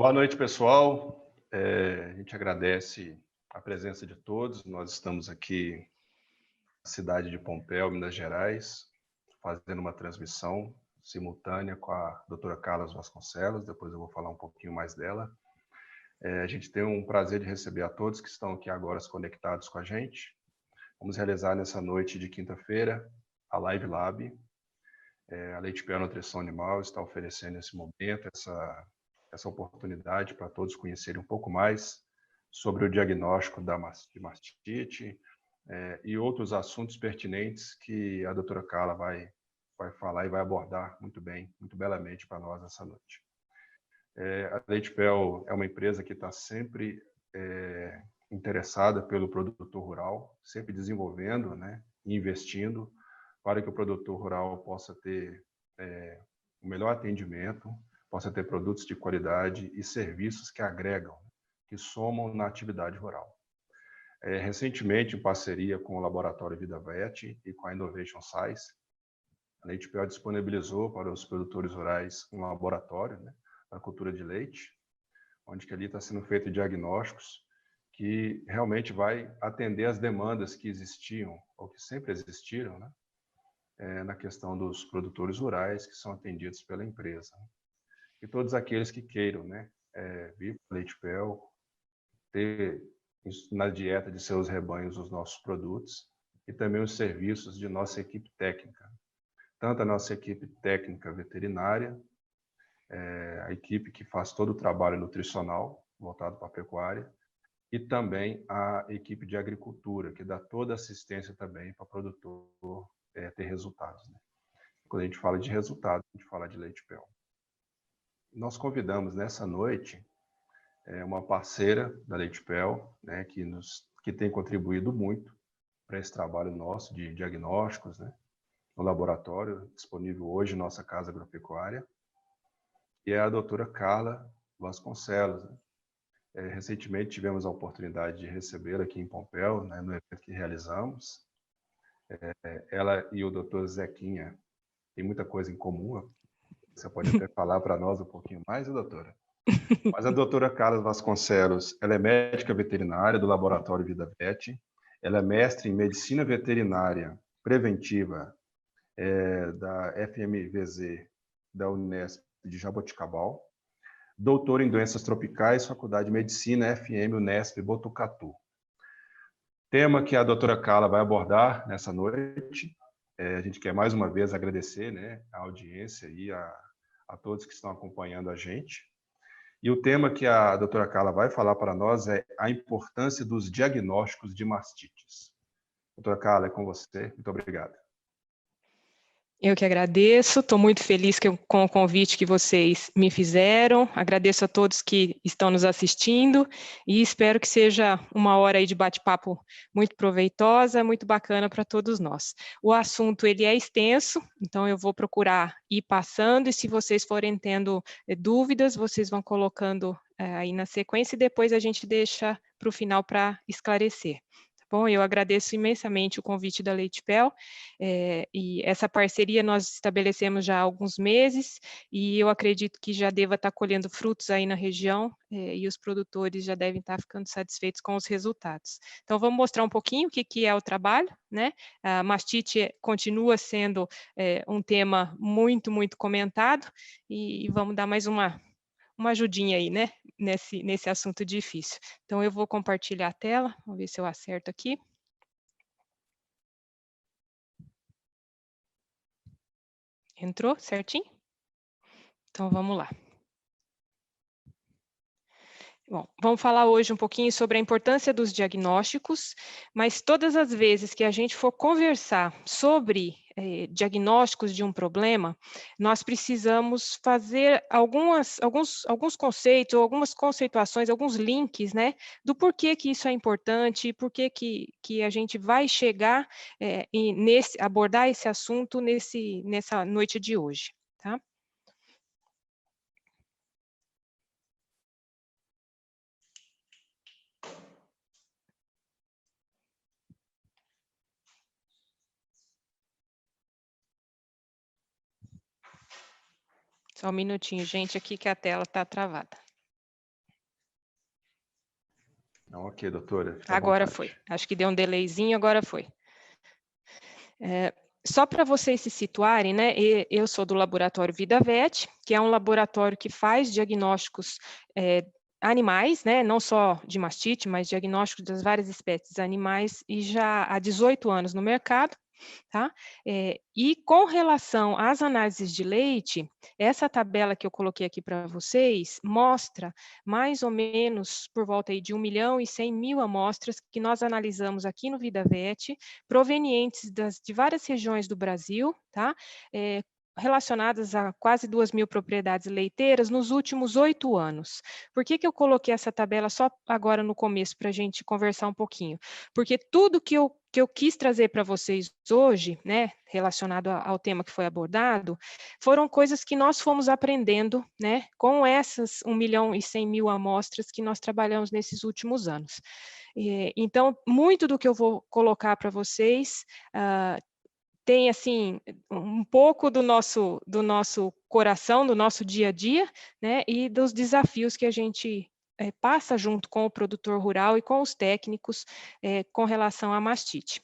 Boa noite, pessoal. A gente agradece a presença de todos. Nós estamos aqui na cidade de Pompéu, Minas Gerais, fazendo uma transmissão simultânea com a doutora Carla Vasconcelos. Depois eu vou falar um pouquinho mais dela. A gente tem um prazer de receber a todos que estão aqui agora conectados com a gente. Vamos realizar nessa noite de quinta-feira a Live Lab. A Leite Pel Nutrição Animal está oferecendo nesse momento essa oportunidade para todos conhecerem um pouco mais sobre o diagnóstico de mastite e outros assuntos pertinentes que a doutora Carla vai falar e vai abordar muito bem, muito belamente para nós essa noite. A Leite Pel é uma empresa que está sempre interessada pelo produtor rural, sempre desenvolvendo, né, e investindo para que o produtor rural possa ter o melhor atendimento, possa ter produtos de qualidade e serviços que agregam, que somam na atividade rural. Recentemente, em parceria com o Laboratório Vida Vet e com a Innovation Science, a Leite Pel disponibilizou para os produtores rurais um laboratório, né, para cultura de leite, onde que ali está sendo feito diagnósticos que realmente vai atender as demandas que existiam, ou que sempre existiram, né, na questão dos produtores rurais que são atendidos pela empresa. E todos aqueles que queiram, né, vir para Leite Pel, ter na dieta de seus rebanhos os nossos produtos e também os serviços de nossa equipe técnica. Tanto a nossa equipe técnica veterinária, a equipe que faz todo o trabalho nutricional voltado para a pecuária, e também a equipe de agricultura, que dá toda a assistência também para o produtor ter resultados, né? Quando a gente fala de resultados, a gente fala de Leite Pel. Nós convidamos nessa noite uma parceira da Leite Pel, né, que tem contribuído muito para esse trabalho nosso de diagnósticos, né, no laboratório, disponível hoje em nossa Casa Agropecuária, e é a doutora Carla Vasconcelos, né? Recentemente tivemos a oportunidade de recebê-la aqui em Pompéu, né, no evento que realizamos. Ela e o doutor Zequinha têm muita coisa em comum. Você pode até falar para nós um pouquinho mais, doutora? Mas a doutora Carla Vasconcelos, ela é médica veterinária do Laboratório Vida Vet, ela é mestre em Medicina Veterinária Preventiva da FMVZ da Unesp de Jaboticabal, doutora em Doenças Tropicais, Faculdade de Medicina FM Unesp Botucatu. Tema que a doutora Carla vai abordar nessa noite, a gente quer mais uma vez agradecer, né, a audiência e a todos que estão acompanhando a gente. E o tema que a doutora Carla vai falar para nós é a importância dos diagnósticos de mastites. Doutora Carla, é com você. Muito obrigado. Eu que agradeço, estou muito feliz com o convite que vocês me fizeram, agradeço a todos que estão nos assistindo e espero que seja uma hora aí de bate-papo muito proveitosa, muito bacana para todos nós. O assunto ele é extenso, então eu vou procurar ir passando e se vocês forem tendo dúvidas, vocês vão colocando aí na sequência e depois a gente deixa para o final para esclarecer. Bom, eu agradeço imensamente o convite da Leite Pel, e essa parceria nós estabelecemos já há alguns meses, e eu acredito que já deva estar colhendo frutos aí na região, e os produtores já devem estar ficando satisfeitos com os resultados. Então, vamos mostrar um pouquinho o que é o trabalho, né? A mastite continua sendo um tema muito, muito comentado, e vamos dar mais uma ajudinha aí, né, nesse assunto difícil. Então, eu vou compartilhar a tela, vamos ver se eu acerto aqui. Entrou certinho? Então, vamos lá. Bom, vamos falar hoje um pouquinho sobre a importância dos diagnósticos, mas todas as vezes que a gente for conversar sobre diagnósticos de um problema, nós precisamos fazer alguns conceitos, algumas conceituações, alguns links, né, do porquê que isso é importante, porquê que a gente vai chegar e abordar esse assunto nessa noite de hoje, tá? Só um minutinho, gente, aqui que a tela está travada. Ok, doutora, fique à Agora foi. vontade. Acho que deu um delayzinho, agora foi. Só para vocês se situarem, né? Eu sou do laboratório VidaVet, que é um laboratório que faz diagnósticos animais, né? Não só de mastite, mas diagnósticos das várias espécies animais, e já há 18 anos no mercado. Tá? E com relação às análises de leite, essa tabela que eu coloquei aqui para vocês mostra mais ou menos por volta aí de 1.100.000 amostras que nós analisamos aqui no VidaVet, provenientes de várias regiões do Brasil, tá? Relacionadas a quase 2.000 propriedades leiteiras nos últimos 8 anos. Por que eu coloquei essa tabela só agora no começo para a gente conversar um pouquinho? Porque tudo que eu quis trazer para vocês hoje, né, relacionado ao tema que foi abordado, foram coisas que nós fomos aprendendo, né, com essas 1.100.000 amostras que nós trabalhamos nesses últimos anos. Então, muito do que eu vou colocar para vocês tem, assim, um pouco do nosso coração, do nosso dia a dia, né, e dos desafios que a gente passa junto com o produtor rural e com os técnicos com relação à mastite.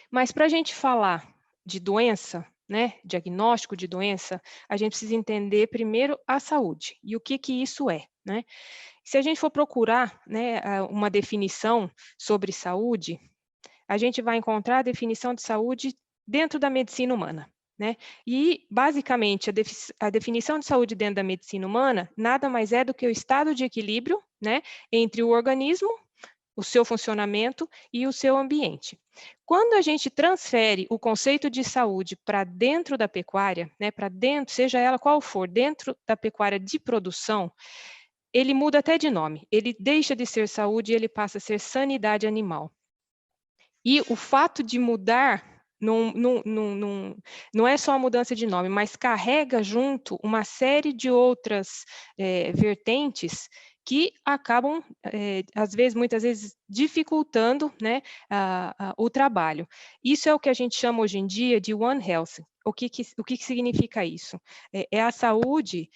Mas para a gente falar de doença, né, diagnóstico de doença, a gente precisa entender primeiro a saúde e o que isso é, né? Se a gente for procurar, né, uma definição sobre saúde, a gente vai encontrar a definição de saúde dentro da medicina humana, né? E, basicamente, a definição de saúde dentro da medicina humana nada mais é do que o estado de equilíbrio, né, entre o organismo, o seu funcionamento e o seu ambiente. Quando a gente transfere o conceito de saúde para dentro da pecuária, né, para dentro, seja ela qual for, dentro da pecuária de produção, ele muda até de nome. Ele deixa de ser saúde e ele passa a ser sanidade animal. E o fato de mudar não é só a mudança de nome, mas carrega junto uma série de outras vertentes que acabam, muitas vezes, dificultando, né, o trabalho. Isso é o que a gente chama hoje em dia de One Health. O que significa isso? É a saúde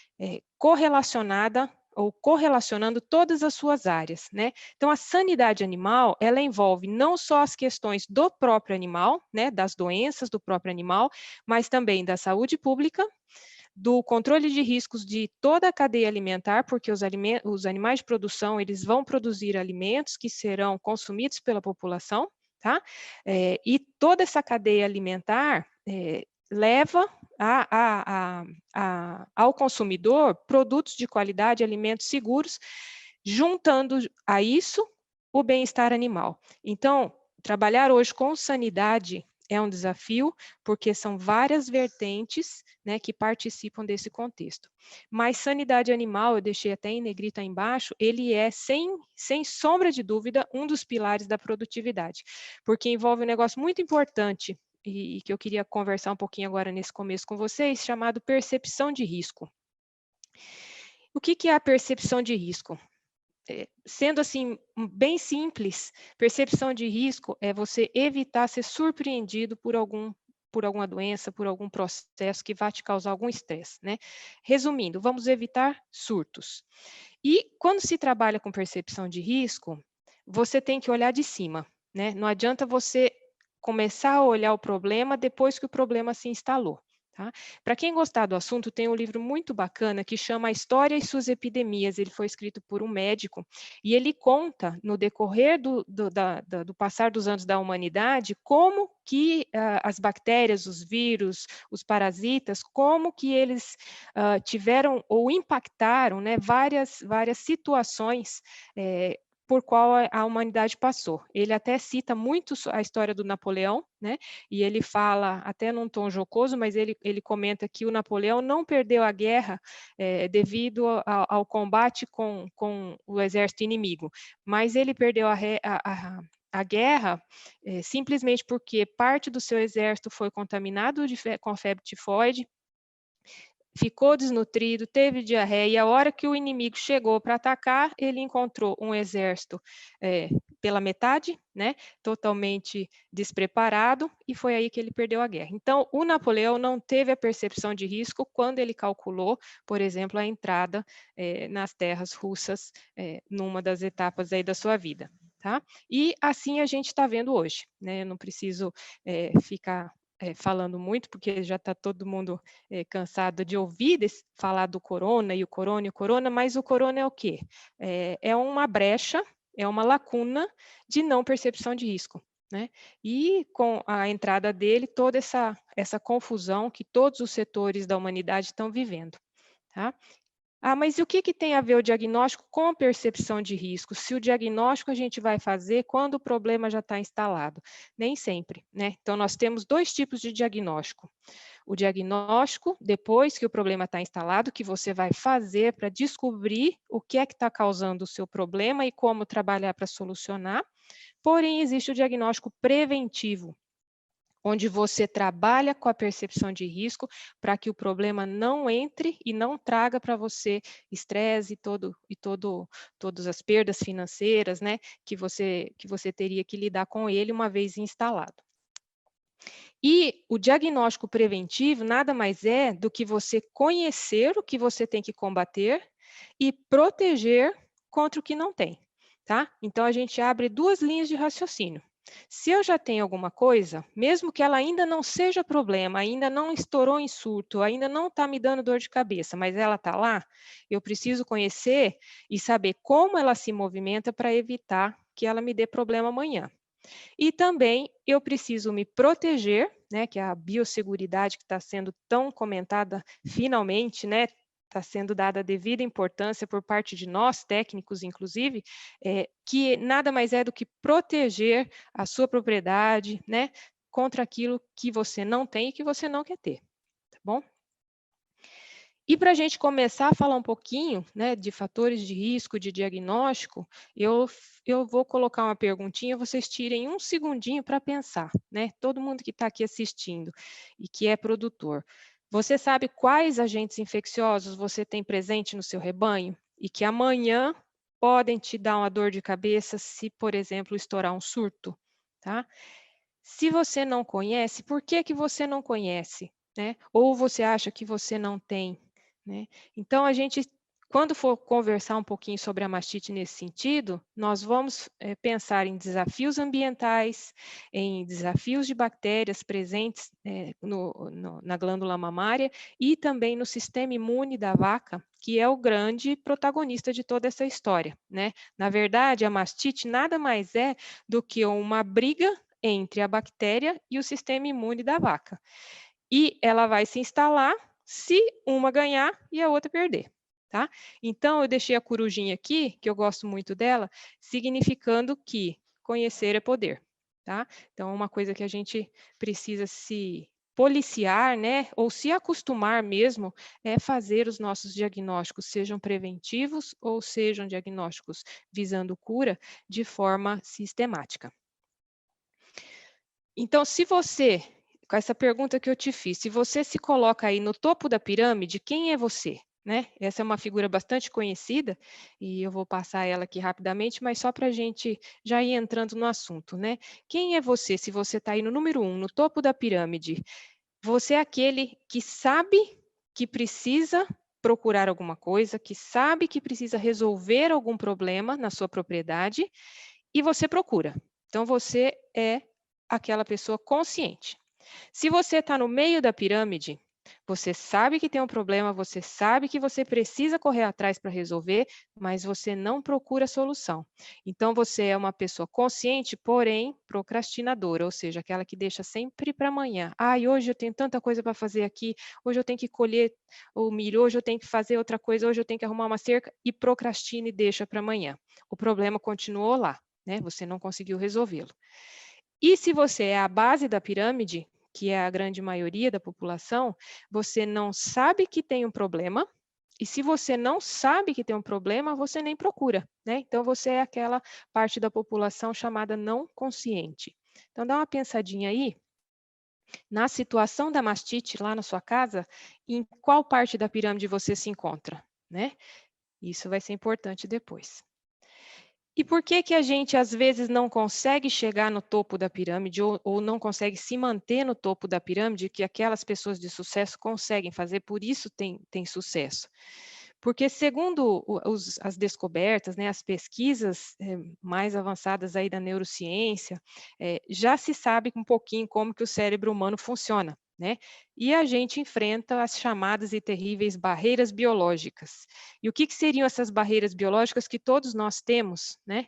correlacionada ou correlacionando todas as suas áreas, né? Então, a sanidade animal, ela envolve não só as questões do próprio animal, né, das doenças do próprio animal, mas também da saúde pública, do controle de riscos de toda a cadeia alimentar, porque os animais de produção, eles vão produzir alimentos que serão consumidos pela população, tá? E toda essa cadeia alimentar leva ao consumidor produtos de qualidade, alimentos seguros, juntando a isso o bem-estar animal. Então, trabalhar hoje com sanidade é um desafio, porque são várias vertentes, né, que participam desse contexto. Mas sanidade animal, eu deixei até em negrito aí embaixo, ele é, sem sombra de dúvida, um dos pilares da produtividade, porque envolve um negócio muito importante e que eu queria conversar um pouquinho agora nesse começo com vocês, chamado percepção de risco. O que é a percepção de risco? Sendo assim, bem simples, percepção de risco é você evitar ser surpreendido por alguma doença, por algum processo que vai te causar algum estresse, né? Resumindo, vamos evitar surtos. E quando se trabalha com percepção de risco, você tem que olhar de cima, né? Não adianta você começar a olhar o problema depois que o problema se instalou. Tá? Para quem gostar do assunto, tem um livro muito bacana que chama A História e Suas Epidemias. Ele foi escrito por um médico e ele conta, no decorrer do passar dos anos da humanidade, como que as bactérias, os vírus, os parasitas, como que eles tiveram ou impactaram, né, várias situações por qual a humanidade passou. Ele até cita muito a história do Napoleão, né? E ele fala, até num tom jocoso, mas ele comenta que o Napoleão não perdeu a guerra devido ao combate com o exército inimigo, mas ele perdeu a guerra simplesmente porque parte do seu exército foi contaminado com a febre tifoide, ficou desnutrido, teve diarreia, e a hora que o inimigo chegou para atacar, ele encontrou um exército pela metade, né, totalmente despreparado, e foi aí que ele perdeu a guerra. Então, o Napoleão não teve a percepção de risco quando ele calculou, por exemplo, a entrada nas terras russas numa das etapas aí da sua vida. Tá? E assim a gente está vendo hoje, né? Eu não preciso ficar falando muito, porque já está todo mundo cansado de ouvir falar do corona, e o corona, mas o corona é o quê? É uma brecha, é uma lacuna de não percepção de risco, né? E com a entrada dele, toda essa confusão que todos os setores da humanidade estão vivendo, tá? Ah, mas e o que tem a ver o diagnóstico com percepção de risco? Se o diagnóstico a gente vai fazer quando o problema já está instalado? Nem sempre, né? Então, nós temos 2 tipos de diagnóstico. O diagnóstico, depois que o problema está instalado, que você vai fazer para descobrir o que é que está causando o seu problema e como trabalhar para solucionar. Porém, existe o diagnóstico preventivo, onde você trabalha com a percepção de risco para que o problema não entre e não traga para você estresse e todas as perdas financeiras, né, que você teria que lidar com ele uma vez instalado. E o diagnóstico preventivo nada mais é do que você conhecer o que você tem que combater e proteger contra o que não tem, tá? Então a gente abre 2 linhas de raciocínio. Se eu já tenho alguma coisa, mesmo que ela ainda não seja problema, ainda não estourou em surto, ainda não está me dando dor de cabeça, mas ela está lá, eu preciso conhecer e saber como ela se movimenta para evitar que ela me dê problema amanhã. E também eu preciso me proteger, né, que é a biosseguridade que está sendo tão comentada finalmente, né, está sendo dada a devida importância por parte de nós, técnicos, inclusive, que nada mais é do que proteger a sua propriedade, né, contra aquilo que você não tem e que você não quer ter, tá bom? E para a gente começar a falar um pouquinho, né, de fatores de risco, de diagnóstico, eu vou colocar uma perguntinha, vocês tirem um segundinho para pensar, né? Todo mundo que está aqui assistindo e que é produtor. Você sabe quais agentes infecciosos você tem presente no seu rebanho e que amanhã podem te dar uma dor de cabeça se, por exemplo, estourar um surto, tá? Se você não conhece, por que que você não conhece, né? Ou você acha que você não tem, né? Então, a gente, quando for conversar um pouquinho sobre a mastite nesse sentido, nós vamos pensar em desafios ambientais, em desafios de bactérias presentes na glândula mamária e também no sistema imune da vaca, que é o grande protagonista de toda essa história, né? Na verdade, a mastite nada mais é do que uma briga entre a bactéria e o sistema imune da vaca. E ela vai se instalar se uma ganhar e a outra perder, tá? Então, eu deixei a corujinha aqui, que eu gosto muito dela, significando que conhecer é poder, tá? Então, uma coisa que a gente precisa se policiar, né, ou se acostumar mesmo, é fazer os nossos diagnósticos, sejam preventivos ou sejam diagnósticos visando cura, de forma sistemática. Então, se você, com essa pergunta que eu te fiz, se você se coloca aí no topo da pirâmide, quem é você? Né? Essa é uma figura bastante conhecida, e eu vou passar ela aqui rapidamente, mas só para a gente já ir entrando no assunto, né? Quem é você, se você está aí no número 1, no topo da pirâmide? Você é aquele que sabe que precisa procurar alguma coisa, que sabe que precisa resolver algum problema na sua propriedade, e você procura. Então, você é aquela pessoa consciente. Se você está no meio da pirâmide, você sabe que tem um problema, você sabe que você precisa correr atrás para resolver, mas você não procura solução. Então, você é uma pessoa consciente, porém procrastinadora, ou seja, aquela que deixa sempre para amanhã. Ai, hoje eu tenho tanta coisa para fazer aqui, hoje eu tenho que colher o milho, hoje eu tenho que fazer outra coisa, hoje eu tenho que arrumar uma cerca, e procrastina e deixa para amanhã. O problema continuou lá, né? Você não conseguiu resolvê-lo. E se você é a base da pirâmide, que é a grande maioria da população, você não sabe que tem um problema, e se você não sabe que tem um problema, você nem procura, né? Então, você é aquela parte da população chamada não consciente. Então, dá uma pensadinha aí, na situação da mastite lá na sua casa, em qual parte da pirâmide você se encontra, né? Isso vai ser importante depois. E por que que a gente, às vezes, não consegue chegar no topo da pirâmide ou não consegue se manter no topo da pirâmide, que aquelas pessoas de sucesso conseguem fazer, por isso tem sucesso? Porque segundo as descobertas, né, as pesquisas mais avançadas aí da neurociência, já se sabe um pouquinho como que o cérebro humano funciona, né? E a gente enfrenta as chamadas e terríveis barreiras biológicas. E o que seriam essas barreiras biológicas que todos nós temos, né,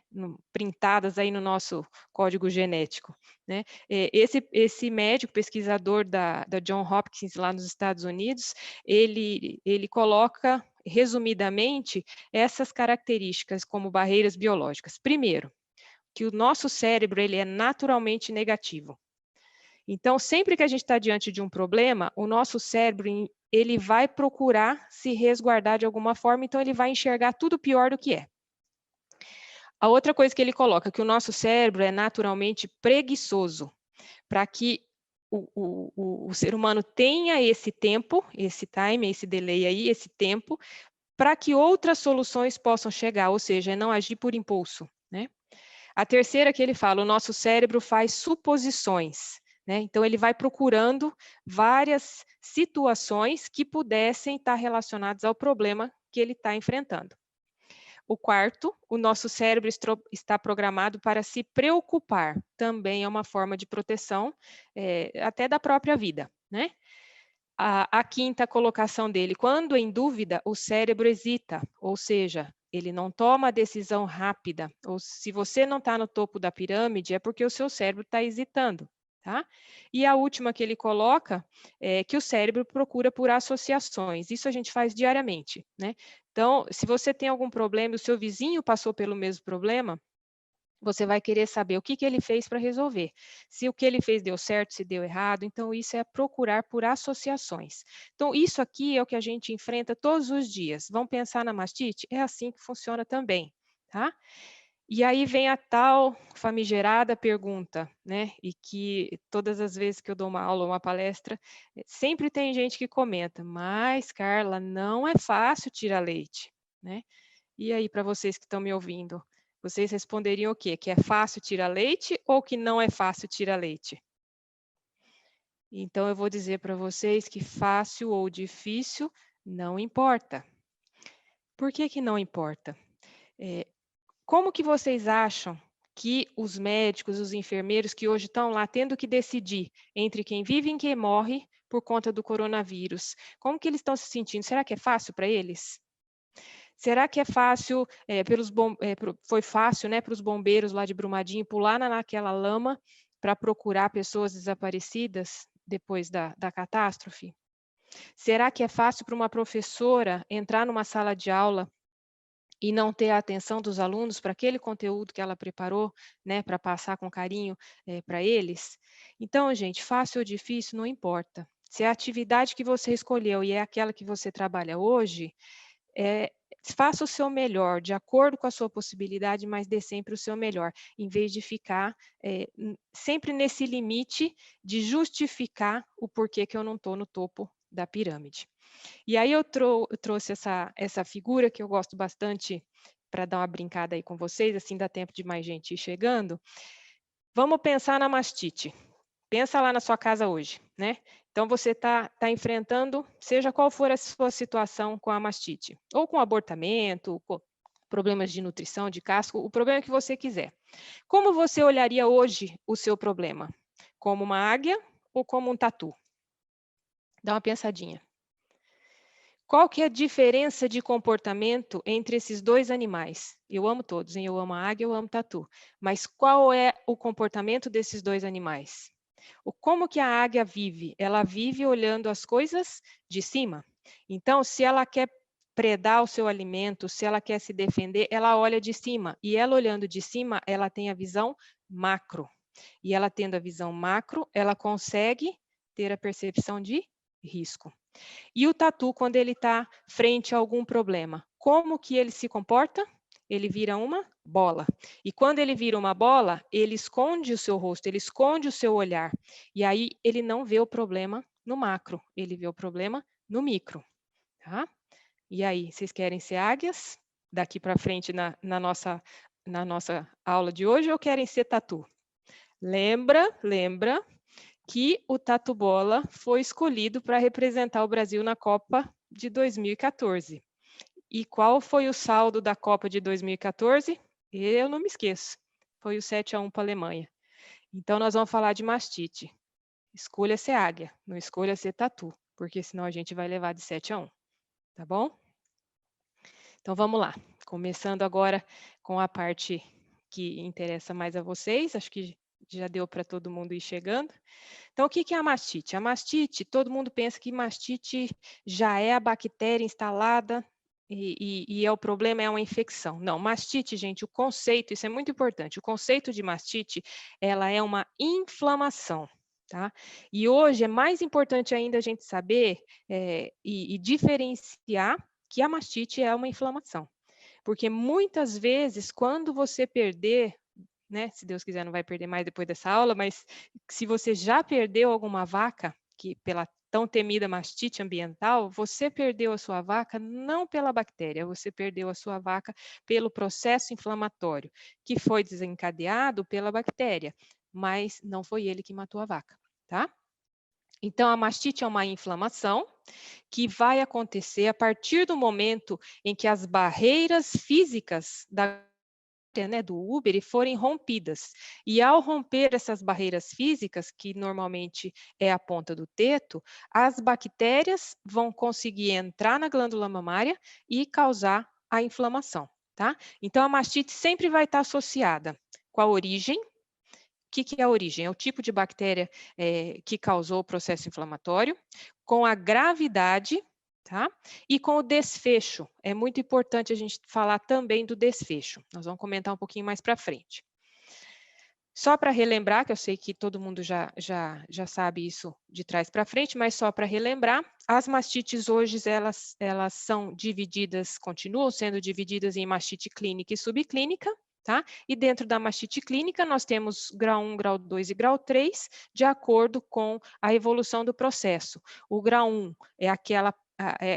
printadas aí no nosso código genético, né? Esse médico pesquisador da John Hopkins lá nos Estados Unidos, ele coloca resumidamente essas características como barreiras biológicas. Primeiro, que o nosso cérebro ele é naturalmente negativo. Então, sempre que a gente está diante de um problema, o nosso cérebro ele vai procurar se resguardar de alguma forma, então ele vai enxergar tudo pior do que é. A outra coisa que ele coloca, que o nosso cérebro é naturalmente preguiçoso, para que o ser humano tenha esse tempo, esse time, esse delay aí, esse tempo, para que outras soluções possam chegar, ou seja, não agir por impulso, né? A terceira que ele fala, o nosso cérebro faz suposições, né? Então ele vai procurando várias situações que pudessem estar relacionadas ao problema que ele está enfrentando. O quarto, o nosso cérebro está programado para se preocupar, também é uma forma de proteção, até da própria vida, né? A quinta colocação dele, quando em dúvida, o cérebro hesita, ou seja, ele não toma a decisão rápida, ou se você não está no topo da pirâmide, é porque o seu cérebro está hesitando, tá? E a última que ele coloca é que o cérebro procura por associações, isso a gente faz diariamente, né? Então, se você tem algum problema e o seu vizinho passou pelo mesmo problema, você vai querer saber o que ele fez para resolver. Se o que ele fez deu certo, se deu errado. Então, isso é procurar por associações. Então, isso aqui é o que a gente enfrenta todos os dias. Vamos pensar na mastite? É assim que funciona também, tá? E aí vem a tal famigerada pergunta, né? E que todas as vezes que eu dou uma aula, uma palestra, sempre tem gente que comenta, mas, Carla, não é fácil tirar leite, né? E aí, para vocês que estão me ouvindo, vocês responderiam o quê? Que é fácil tirar leite ou que não é fácil tirar leite? Então, eu vou dizer para vocês que fácil ou difícil não importa. Por que que não importa? Como que vocês acham que os médicos, os enfermeiros que hoje estão lá tendo que decidir entre quem vive e quem morre por conta do coronavírus, como que eles estão se sentindo? Será que é fácil para eles? Será que é fácil, foi fácil, né, para os bombeiros lá de Brumadinho pular naquela lama para procurar pessoas desaparecidas depois da catástrofe? Será que é fácil para uma professora entrar numa sala de aula e não ter a atenção dos alunos para aquele conteúdo que ela preparou, né, para passar com carinho para eles? Então, gente, fácil ou difícil, não importa. Se a atividade que você escolheu e é aquela que você trabalha hoje, faça o seu melhor, de acordo com a sua possibilidade, mas dê sempre o seu melhor, em vez de ficar sempre nesse limite de justificar o porquê que eu não estou no topo da pirâmide. E aí eu trouxe essa figura que eu gosto bastante para dar uma brincada aí com vocês, assim dá tempo de mais gente ir chegando. Vamos pensar na mastite. Pensa lá na sua casa hoje, né? Então você está enfrentando, seja qual for a sua situação com a mastite, ou com abortamento, com problemas de nutrição, de casco, o problema que você quiser. Como você olharia hoje o seu problema? Como uma águia ou como um tatu? Dá uma pensadinha. Qual que é a diferença de comportamento entre esses dois animais? Eu amo todos, hein? Eu amo a águia, eu amo o tatu. Mas qual é o comportamento desses dois animais? Como que a águia vive? Ela vive olhando as coisas de cima. Então, se ela quer predar o seu alimento, se ela quer se defender, ela olha de cima. E ela olhando de cima, ela tem a visão macro. E ela tendo a visão macro, ela consegue ter a percepção de risco. E o tatu, quando ele está frente a algum problema, como que ele se comporta? Ele vira uma bola. E quando ele vira uma bola, ele esconde o seu rosto, ele esconde o seu olhar. E aí ele não vê o problema no macro, ele vê o problema no micro. Tá? E aí, vocês querem ser águias? Daqui para frente na nossa na nossa aula de hoje ou querem ser tatu? Lembra que o tatu bola foi escolhido para representar o Brasil na Copa de 2014. E qual foi o saldo da Copa de 2014? Eu não me esqueço. Foi o 7-1 para a Alemanha. Então, nós vamos falar de mastite. Escolha ser águia, não escolha ser tatu, porque senão a gente vai levar de 7-1, tá bom? Então, vamos lá. Começando agora com a parte que interessa mais a vocês, acho que já deu para todo mundo ir chegando. Então, o que é a mastite? A mastite, todo mundo pensa que mastite já é a bactéria instalada e o problema é uma infecção. Não, mastite, gente, o conceito, isso é muito importante, o conceito de mastite, ela é uma inflamação, tá? E hoje é mais importante ainda a gente saber e diferenciar que a mastite é uma inflamação. Porque muitas vezes, quando você perder, né, se Deus quiser não vai perder mais depois dessa aula, mas se você já perdeu alguma vaca, que pela tão temida mastite ambiental, você perdeu a sua vaca não pela bactéria, você perdeu a sua vaca pelo processo inflamatório, que foi desencadeado pela bactéria, mas não foi ele que matou a vaca, tá? Então, a mastite é uma inflamação que vai acontecer a partir do momento em que as barreiras físicas do Uber forem rompidas. E ao romper essas barreiras físicas, que normalmente é a ponta do teto, as bactérias vão conseguir entrar na glândula mamária e causar a inflamação, tá? Então, a mastite sempre vai estar associada com a origem. O que é a origem? É o tipo de bactéria que causou o processo inflamatório, com a gravidade, tá? E com o desfecho. É muito importante a gente falar também do desfecho. Nós vamos comentar um pouquinho mais para frente. Só para relembrar, que eu sei que todo mundo já sabe isso de trás para frente, mas só para relembrar, as mastites hoje, elas são divididas, continuam sendo divididas em mastite clínica e subclínica, tá? E dentro da mastite clínica, nós temos grau 1, grau 2 e grau 3, de acordo com a evolução do processo. O grau 1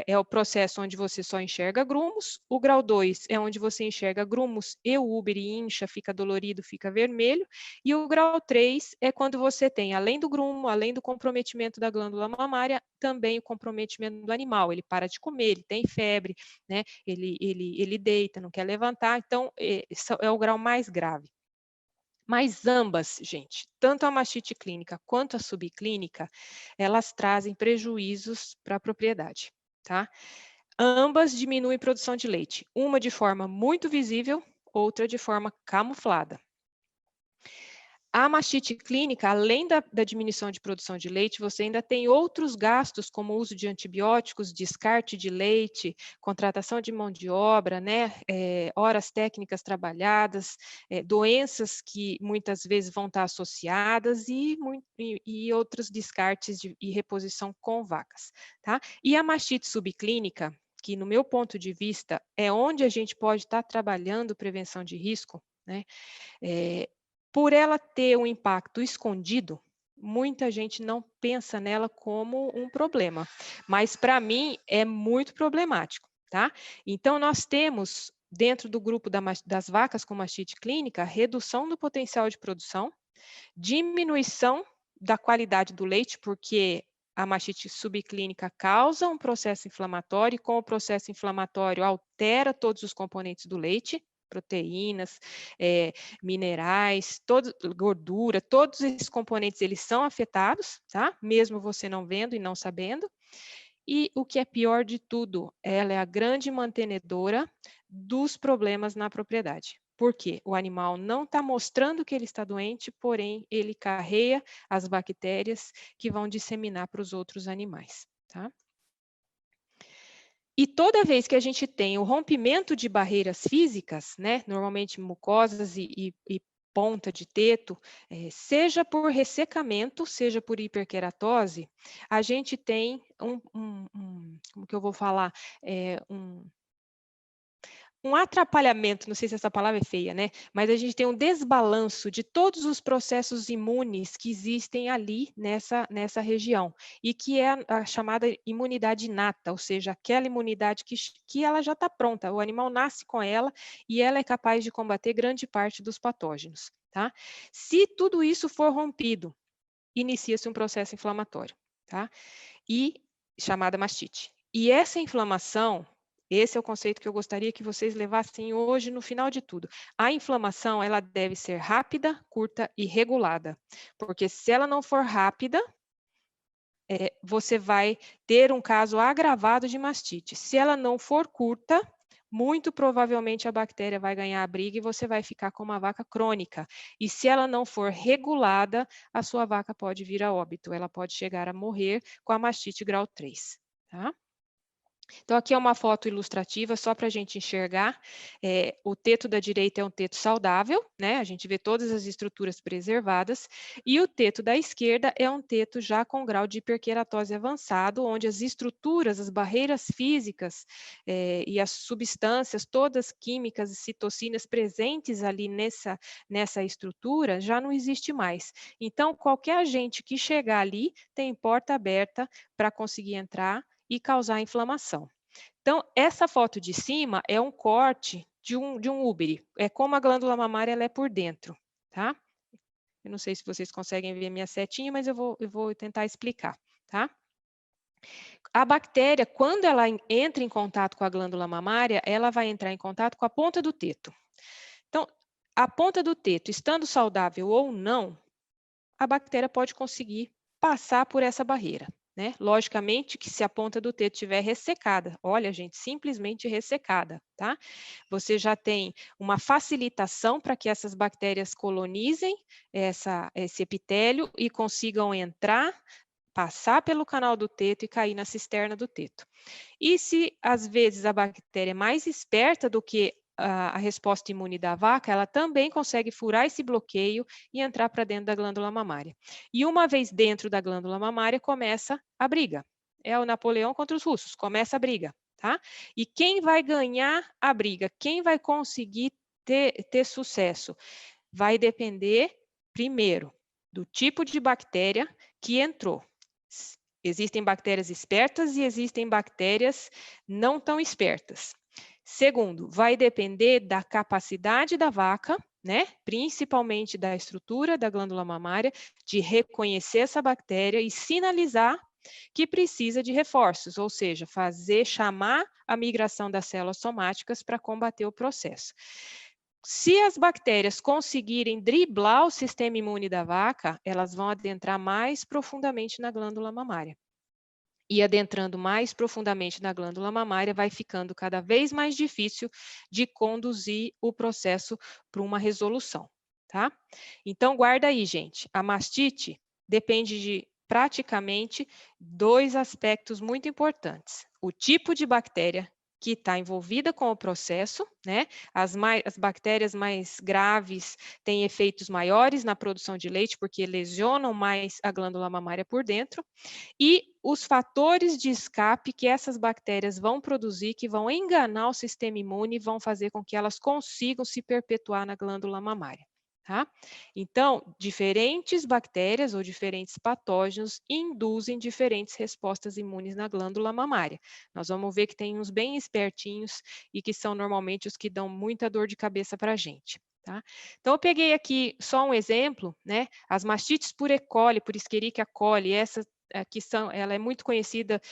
é o processo onde você só enxerga grumos, o grau 2 é onde você enxerga grumos e o úbere incha, fica dolorido, fica vermelho, e o grau 3 é quando você tem, além do grumo, além do comprometimento da glândula mamária, também o comprometimento do animal, ele para de comer, ele tem febre, né? Ele deita, não quer levantar, então é o grau mais grave. Mas ambas, gente, tanto a mastite clínica quanto a subclínica, elas trazem prejuízos para a propriedade, tá? Ambas diminuem a produção de leite, uma de forma muito visível, outra de forma camuflada. A mastite clínica, além da diminuição de produção de leite, você ainda tem outros gastos, como o uso de antibióticos, descarte de leite, contratação de mão de obra, né, horas técnicas trabalhadas, doenças que muitas vezes vão estar associadas e outros descartes e reposição com vacas, tá? E a mastite subclínica, que no meu ponto de vista é onde a gente pode estar trabalhando prevenção de risco, né? Por ela ter um impacto escondido, muita gente não pensa nela como um problema, mas para mim é muito problemático, tá? Então, nós temos, dentro do grupo das vacas com mastite clínica, redução do potencial de produção, diminuição da qualidade do leite, porque a mastite subclínica causa um processo inflamatório, e com o processo inflamatório altera todos os componentes do leite, proteínas, minerais, gordura, todos esses componentes eles são afetados, tá? Mesmo você não vendo e não sabendo. E o que é pior de tudo, ela é a grande mantenedora dos problemas na propriedade. Por quê? O animal não está mostrando que ele está doente, porém ele carrega as bactérias que vão disseminar para os outros animais, tá? E toda vez que a gente tem o rompimento de barreiras físicas, né, normalmente mucosas e ponta de teto, seja por ressecamento, seja por hiperqueratose, a gente tem como que eu vou falar, um atrapalhamento, não sei se essa palavra é feia, né? Mas a gente tem um desbalanço de todos os processos imunes que existem ali nessa região, e que é a chamada imunidade inata, ou seja, aquela imunidade que ela já está pronta, o animal nasce com ela e ela é capaz de combater grande parte dos patógenos, tá? Se tudo isso for rompido, inicia-se um processo inflamatório, tá? E chamada mastite. E essa inflamação, esse é o conceito que eu gostaria que vocês levassem hoje no final de tudo. A inflamação, ela deve ser rápida, curta e regulada, porque se ela não for rápida, você vai ter um caso agravado de mastite. Se ela não for curta, muito provavelmente a bactéria vai ganhar a briga e você vai ficar com uma vaca crônica. E se ela não for regulada, a sua vaca pode vir a óbito, ela pode chegar a morrer com a mastite grau 3, tá? Então, aqui é uma foto ilustrativa, só para a gente enxergar. O teto da direita é um teto saudável, né? A gente vê todas as estruturas preservadas. E o teto da esquerda é um teto já com grau de hiperqueratose avançado, onde as estruturas, as barreiras físicas e as substâncias, todas químicas e citocinas presentes ali nessa estrutura, já não existe mais. Então, qualquer agente que chegar ali tem porta aberta para conseguir entrar e causar inflamação. Então, essa foto de cima é um corte de um úbere. É como a glândula mamária ela é por dentro, tá? Eu não sei se vocês conseguem ver minha setinha, mas eu vou tentar explicar, tá? A bactéria, quando ela entra em contato com a glândula mamária, ela vai entrar em contato com a ponta do teto. Então, a ponta do teto, estando saudável ou não, a bactéria pode conseguir passar por essa barreira, né? Logicamente que se a ponta do teto estiver ressecada, olha, gente, simplesmente ressecada, tá? Você já tem uma facilitação para que essas bactérias colonizem esse epitélio e consigam entrar, passar pelo canal do teto e cair na cisterna do teto. E se, às vezes, a bactéria é mais esperta do que a resposta imune da vaca, ela também consegue furar esse bloqueio e entrar para dentro da glândula mamária. E uma vez dentro da glândula mamária, começa a briga. É o Napoleão contra os russos, começa a briga, tá? E quem vai ganhar a briga? Quem vai conseguir ter sucesso? Vai depender, primeiro, do tipo de bactéria que entrou. Existem bactérias espertas e existem bactérias não tão espertas. Segundo, vai depender da capacidade da vaca, né? Principalmente da estrutura da glândula mamária, de reconhecer essa bactéria e sinalizar que precisa de reforços, ou seja, chamar a migração das células somáticas para combater o processo. Se as bactérias conseguirem driblar o sistema imune da vaca, elas vão adentrar mais profundamente na glândula mamária. E adentrando mais profundamente na glândula mamária, vai ficando cada vez mais difícil de conduzir o processo para uma resolução, tá? Então, guarda aí, gente. A mastite depende de praticamente dois aspectos muito importantes: o tipo de bactéria que está envolvida com o processo, né? As bactérias mais graves têm efeitos maiores na produção de leite, porque lesionam mais a glândula mamária por dentro, e os fatores de escape que essas bactérias vão produzir, que vão enganar o sistema imune e vão fazer com que elas consigam se perpetuar na glândula mamária. Tá? Então, diferentes bactérias ou diferentes patógenos induzem diferentes respostas imunes na glândula mamária. Nós vamos ver que tem uns bem espertinhos e que são normalmente os que dão muita dor de cabeça para a gente. Tá? Então, eu peguei aqui só um exemplo, né? As mastites por E. coli, por Escherichia coli, ela é muito conhecida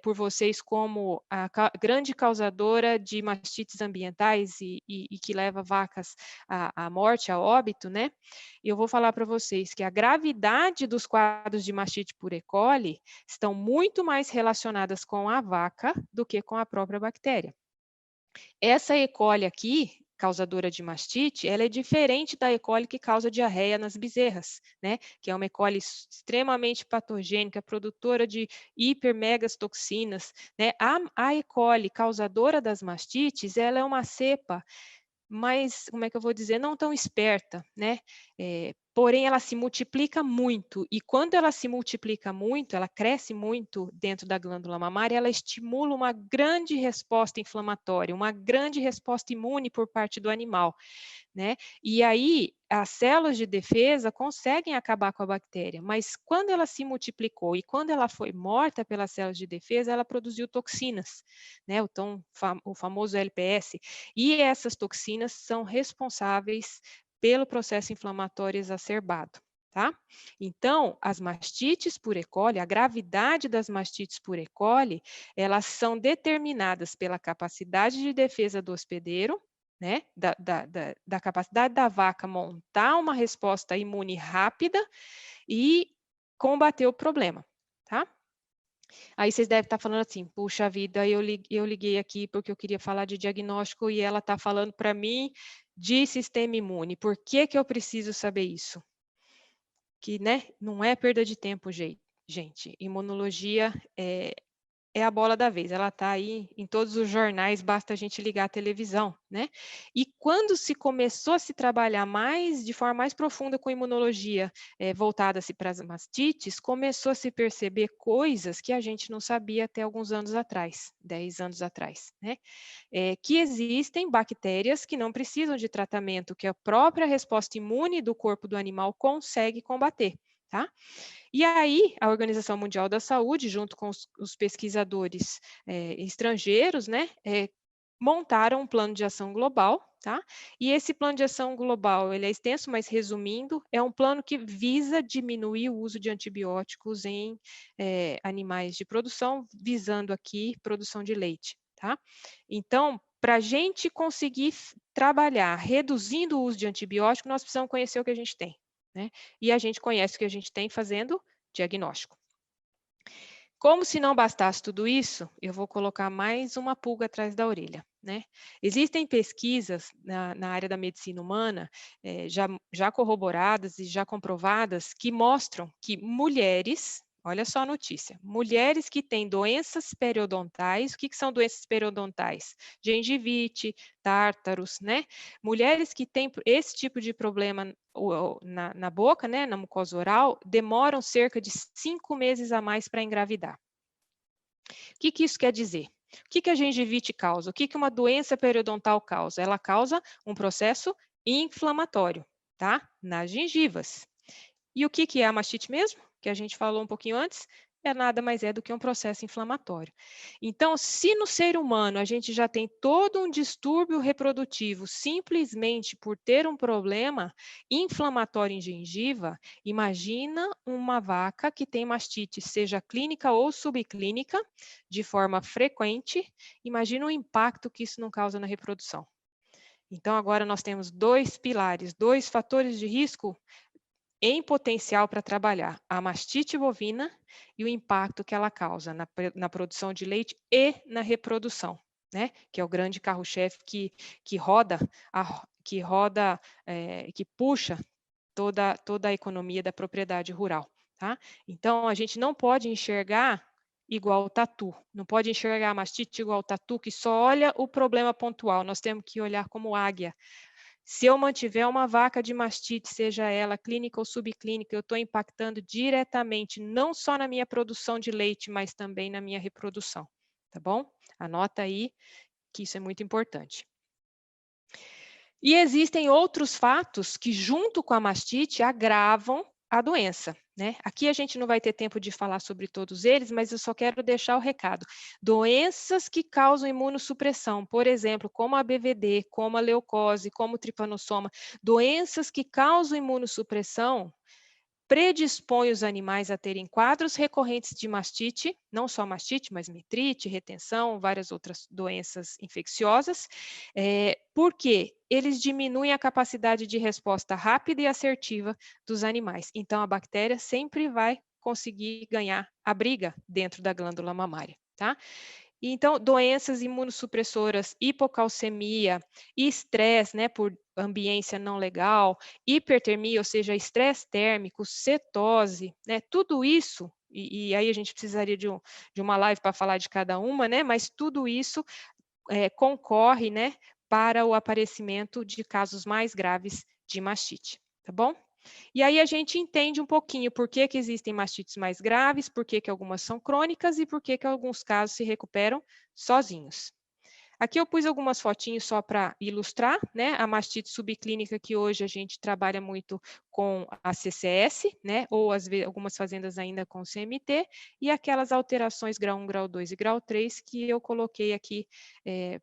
por vocês como a grande causadora de mastites ambientais e que leva vacas à morte, a óbito, né? E eu vou falar para vocês que a gravidade dos quadros de mastite por E. coli estão muito mais relacionadas com a vaca do que com a própria bactéria. Essa E. coli aqui, causadora de mastite, ela é diferente da E. coli que causa diarreia nas bezerras, né? Que é uma E. coli extremamente patogênica, produtora de hipermegastoxinas, né? A E. coli causadora das mastites, ela é uma cepa mais, como é que eu vou dizer, não tão esperta, né? porém ela se multiplica muito, e quando ela se multiplica muito, ela cresce muito dentro da glândula mamária, ela estimula uma grande resposta inflamatória, uma grande resposta imune por parte do animal, né? E aí as células de defesa conseguem acabar com a bactéria, mas quando ela se multiplicou e quando ela foi morta pelas células de defesa, ela produziu toxinas, né? O famoso LPS, e essas toxinas são responsáveis pelo processo inflamatório exacerbado, tá? Então, as mastites por E. coli, a gravidade das mastites por E. coli, elas são determinadas pela capacidade de defesa do hospedeiro, né? Da capacidade da vaca montar uma resposta imune rápida e combater o problema, tá? Aí vocês devem estar falando assim, puxa vida, eu liguei aqui porque eu queria falar de diagnóstico e ela está falando para mim de sistema imune. Por que que eu preciso saber isso? Que, né, não é perda de tempo, gente. Imunologia é a bola da vez, ela está aí em todos os jornais, basta a gente ligar a televisão, né? E quando se começou a se trabalhar mais, de forma mais profunda com imunologia, voltada-se para as mastites, começou a se perceber coisas que a gente não sabia até alguns anos atrás, 10 anos atrás, né? Que existem bactérias que não precisam de tratamento, que a própria resposta imune do corpo do animal consegue combater, tá? E aí, a Organização Mundial da Saúde, junto com os pesquisadores estrangeiros, né, montaram um plano de ação global, tá? E esse plano de ação global, ele é extenso, mas resumindo, é um plano que visa diminuir o uso de antibióticos em animais de produção, visando aqui produção de leite, tá? Então, para a gente conseguir trabalhar reduzindo o uso de antibiótico, nós precisamos conhecer o que a gente tem, né? E a gente conhece o que a gente tem fazendo diagnóstico. Como se não bastasse tudo isso, eu vou colocar mais uma pulga atrás da orelha, né? Existem pesquisas na área da medicina humana, já corroboradas e já comprovadas, que mostram que mulheres, olha só a notícia, mulheres que têm doenças periodontais, o que são doenças periodontais? Gengivite, tártaros, né? Mulheres que têm esse tipo de problema na boca, né, na mucosa oral, demoram cerca de 5 meses a mais para engravidar. O que isso quer dizer? O que a gengivite causa? O que uma doença periodontal causa? Ela causa um processo inflamatório, tá? Nas gengivas. E o que é a mastite mesmo? Que a gente falou um pouquinho antes, nada mais do que um processo inflamatório. Então, se no ser humano a gente já tem todo um distúrbio reprodutivo simplesmente por ter um problema inflamatório em gengiva, imagina uma vaca que tem mastite, seja clínica ou subclínica, de forma frequente, imagina o impacto que isso não causa na reprodução. Então, agora nós temos dois pilares, dois fatores de risco em potencial para trabalhar: a mastite bovina e o impacto que ela causa na produção de leite e na reprodução, né? Que é o grande carro-chefe que puxa toda a economia da propriedade rural, tá? Então, a gente não pode enxergar igual o tatu, não pode enxergar a mastite igual o tatu, que só olha o problema pontual, nós temos que olhar como águia. Se eu mantiver uma vaca de mastite, seja ela clínica ou subclínica, eu estou impactando diretamente, não só na minha produção de leite, mas também na minha reprodução, tá bom? Anota aí que isso é muito importante. E existem outros fatos que, junto com a mastite, agravam a doença, né? Aqui a gente não vai ter tempo de falar sobre todos eles, mas eu só quero deixar o recado. Doenças que causam imunossupressão, por exemplo, como a BVD, como a leucose, como o tripanossoma, doenças que causam imunossupressão, predispõe os animais a terem quadros recorrentes de mastite, não só mastite, mas metrite, retenção, várias outras doenças infecciosas, porque eles diminuem a capacidade de resposta rápida e assertiva dos animais. Então, a bactéria sempre vai conseguir ganhar a briga dentro da glândula mamária, tá? Então, doenças imunossupressoras, hipocalcemia, estresse, né, por ambiência não legal, hipertermia, ou seja, estresse térmico, cetose, né, tudo isso, e aí a gente precisaria de uma live para falar de cada uma, né, mas tudo isso concorre, né, para o aparecimento de casos mais graves de mastite, tá bom? E aí a gente entende um pouquinho por que que existem mastites mais graves, por que que algumas são crônicas e por que que alguns casos se recuperam sozinhos. Aqui eu pus algumas fotinhos só para ilustrar, né, a mastite subclínica que hoje a gente trabalha muito com a CCS, né, ou às vezes algumas fazendas ainda com CMT, e aquelas alterações grau 1, grau 2 e grau 3 que eu coloquei aqui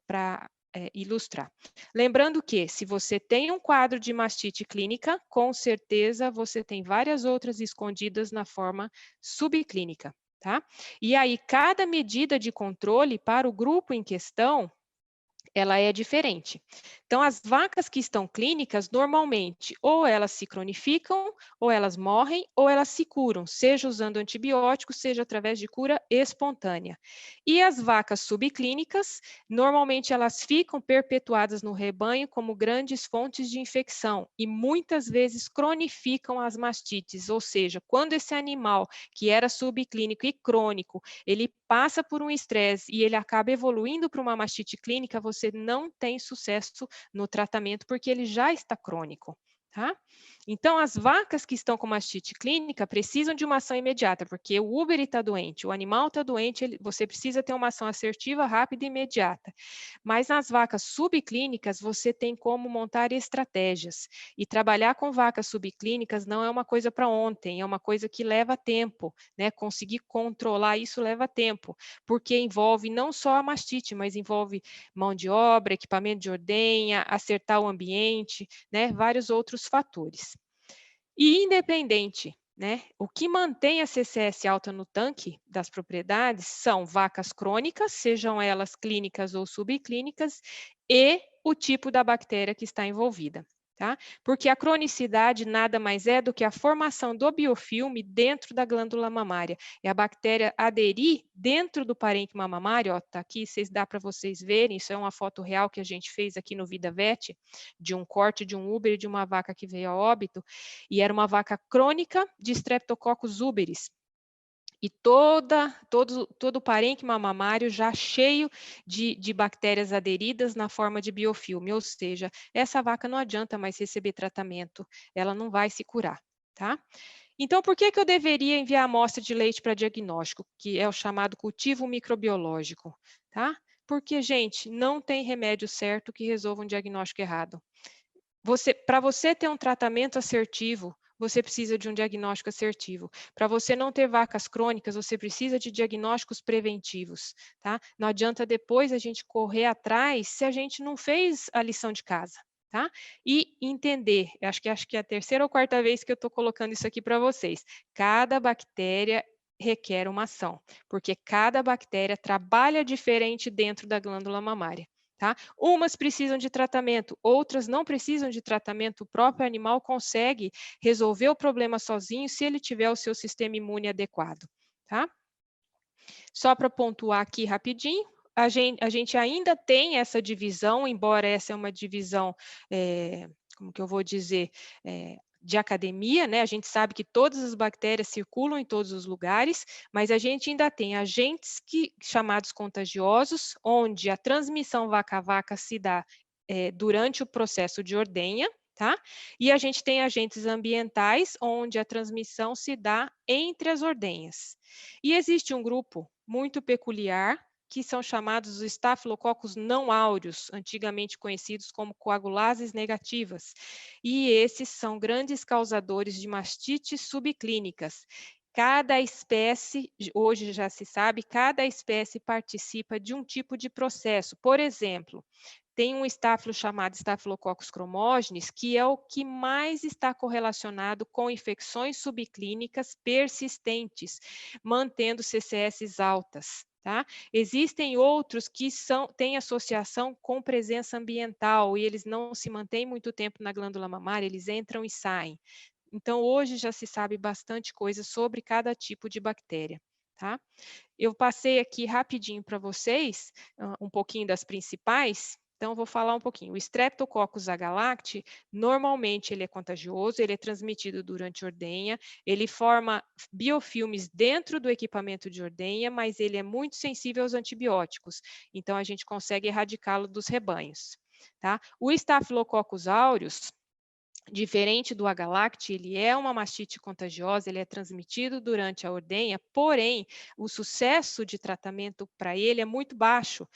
para ilustrar. Lembrando que se você tem um quadro de mastite clínica, com certeza você tem várias outras escondidas na forma subclínica, tá? E aí cada medida de controle para o grupo em questão ela é diferente. Então, as vacas que estão clínicas, normalmente, ou elas se cronificam, ou elas morrem, ou elas se curam, seja usando antibióticos, seja através de cura espontânea. E as vacas subclínicas, normalmente elas ficam perpetuadas no rebanho como grandes fontes de infecção e muitas vezes cronificam as mastites, ou seja, quando esse animal que era subclínico e crônico, ele passa por um estresse e ele acaba evoluindo para uma mastite clínica, você não tem sucesso no tratamento porque ele já está crônico. Tá? Então, as vacas que estão com mastite clínica precisam de uma ação imediata, porque o Uber está doente, o animal está doente, você precisa ter uma ação assertiva, rápida e imediata. Mas nas vacas subclínicas, você tem como montar estratégias. E trabalhar com vacas subclínicas não é uma coisa para ontem, é uma coisa que leva tempo, né? Conseguir controlar isso leva tempo, porque envolve não só a mastite, mas envolve mão de obra, equipamento de ordenha, acertar o ambiente, né? Vários outros fatores. E independente, né? O que mantém a CCS alta no tanque das propriedades são vacas crônicas, sejam elas clínicas ou subclínicas, e o tipo da bactéria que está envolvida. Tá? Porque a cronicidade nada mais é do que a formação do biofilme dentro da glândula mamária. É a bactéria aderir dentro do parênquima mamário, ó, tá aqui, dá para vocês verem, isso é uma foto real que a gente fez aqui no Vida Vet, de um corte de um Uber de uma vaca que veio a óbito, e era uma vaca crônica de Streptococcus uberis. E todo o parênquima mamário já cheio de bactérias aderidas na forma de biofilme, ou seja, essa vaca não adianta mais receber tratamento, ela não vai se curar, tá? Então, por que que eu deveria enviar amostra de leite para diagnóstico, que é o chamado cultivo microbiológico, tá? Porque, gente, não tem remédio certo que resolva um diagnóstico errado. Para você ter um tratamento assertivo, você precisa de um diagnóstico assertivo. Para você não ter vacas crônicas, você precisa de diagnósticos preventivos, tá? Não adianta depois a gente correr atrás se a gente não fez a lição de casa, tá? E entender, acho que é a terceira ou quarta vez que eu estou colocando isso aqui para vocês. Cada bactéria requer uma ação, porque cada bactéria trabalha diferente dentro da glândula mamária. Tá? Umas precisam de tratamento, outras não precisam de tratamento. O próprio animal consegue resolver o problema sozinho se ele tiver o seu sistema imune adequado. Tá? Só para pontuar aqui rapidinho, a gente ainda tem essa divisão, embora essa é uma divisão, como que eu vou dizer, de academia, né? A gente sabe que todas as bactérias circulam em todos os lugares, mas a gente ainda tem agentes chamados contagiosos, onde a transmissão vaca a vaca se dá durante o processo de ordenha, tá? E a gente tem agentes ambientais, onde a transmissão se dá entre as ordenhas. E existe um grupo muito peculiar, que são chamados os estafilococcus não áureos, antigamente conhecidos como coagulases negativas. E esses são grandes causadores de mastites subclínicas. Cada espécie, hoje já se sabe, cada espécie participa de um tipo de processo. Por exemplo, tem um estáfilo chamado Staphylococcus cromógenes, que é o que mais está correlacionado com infecções subclínicas persistentes, mantendo CCS altas. Tá? Existem outros que têm associação com presença ambiental e eles não se mantêm muito tempo na glândula mamária, eles entram e saem. Então, hoje já se sabe bastante coisa sobre cada tipo de bactéria. Tá? Eu passei aqui rapidinho para vocês um pouquinho das principais. Então, vou falar um pouquinho. O Streptococcus agalacti, normalmente ele é contagioso, ele é transmitido durante ordenha, ele forma biofilmes dentro do equipamento de ordenha, mas ele é muito sensível aos antibióticos, então a gente consegue erradicá-lo dos rebanhos. Tá? O Staphylococcus aureus, Diferente do H-Lact, ele é uma mastite contagiosa, ele é transmitido durante a ordenha, porém, o sucesso de tratamento para ele é muito baixo.